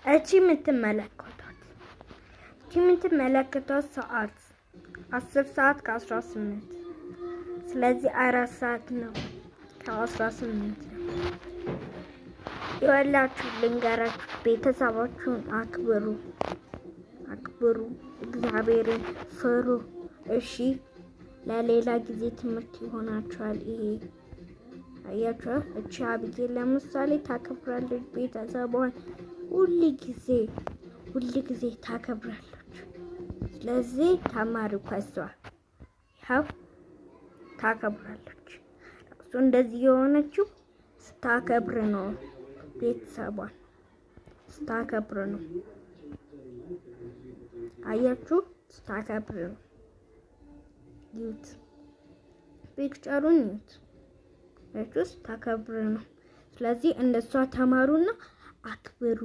እቺ የምትመለከቷት ሰዓት 10 ሰዓት ከ18 ስለዚህ 4 ሰዓት ነው ከ18 ይወላችሁ ልንገራችሁ ቤተሰባችሁን አክብሩ እግዚአብሔርን ፍሩ እሺ ለሌላ ጊዜ ትምህርት ይሆናችኋል ይሄ አያችሁ እቺ አብጌል ለምሳሌ ታከብራለች ቤተሰቧን ሁሉ ጊዜ ታከብራለች ስለዚህ ተማሩ ከሷ ያው ታከብራለች እሱ እንደዚህ የሆነችው ስታከብር ነው ቤተሰቧን ስታከብር ነው አያችሁ ስታከብር ነው ዩት ፒክቸሩን ዩት እሱስ ታከብር ነው ስለዚህ እንደሷ ተማሩና አክብሩ